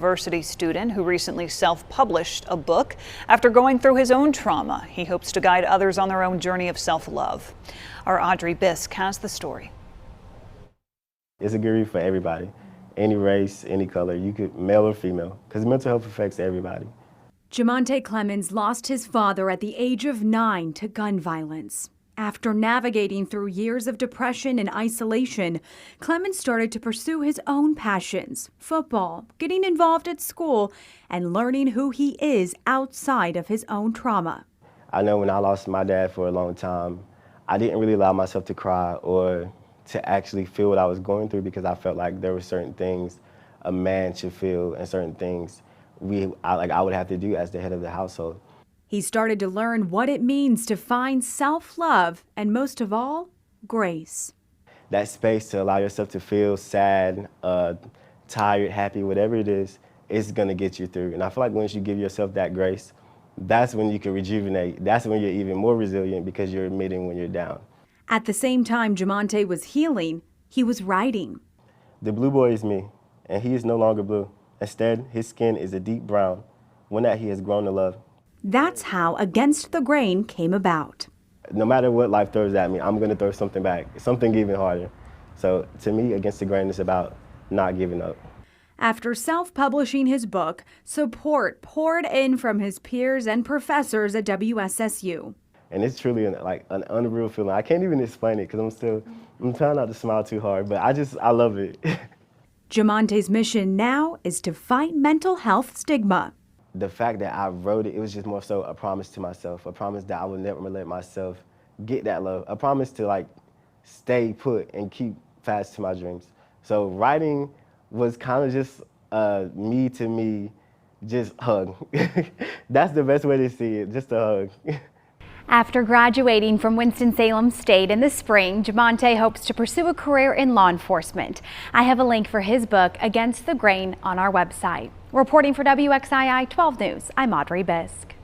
University student who recently self-published a book after going through his own trauma. He hopes to guide others on their own journey of self-love. Our Audrey Bisk has the story. It's a good read for everybody, any race, any color, you could, male or female, because mental health affects everybody. Jamonte Clemens lost his father at the age of 9 to gun violence. After navigating through years of depression and isolation, Clemens started to pursue his own passions: football, getting involved at school, and learning who he is outside of his own trauma. I know when I lost my dad for a long time, I didn't really allow myself to cry or to actually feel what I was going through, because I felt like there were certain things a man should feel and certain things I would have to do as the head of the household. He started to learn what it means to find self-love and, most of all, grace. That space to allow yourself to feel sad, tired, happy, whatever it is going to get you through. And I feel like once you give yourself that grace, that's when you can rejuvenate. That's when you're even more resilient, because you're admitting when you're down. At the same time Jamonte was healing, he was writing. The blue boy is me, and he is no longer blue. Instead, his skin is a deep brown, one that he has grown to love. That's how Against the Grain came about. No matter what life throws at me, I'm going to throw something back, something even harder. So to me, Against the Grain is about not giving up. After self-publishing his book, support poured in from his peers and professors at WSSU. And it's truly an unreal feeling. I can't even explain it, because I'm trying not to smile too hard, but I love it. Jamonte's mission now is to fight mental health stigma. The fact that I wrote it was just more so a promise to myself, a promise that I would never let myself get that love, a promise to stay put and keep fast to my dreams. So writing was kind of just me to me, just hug. That's the best way to see it, just a hug. After graduating from Winston-Salem State in the spring, Jamonte hopes to pursue a career in law enforcement. I have a link for his book, Against the Grain, on our website. Reporting for WXII 12 News, I'm Audrey Bisk.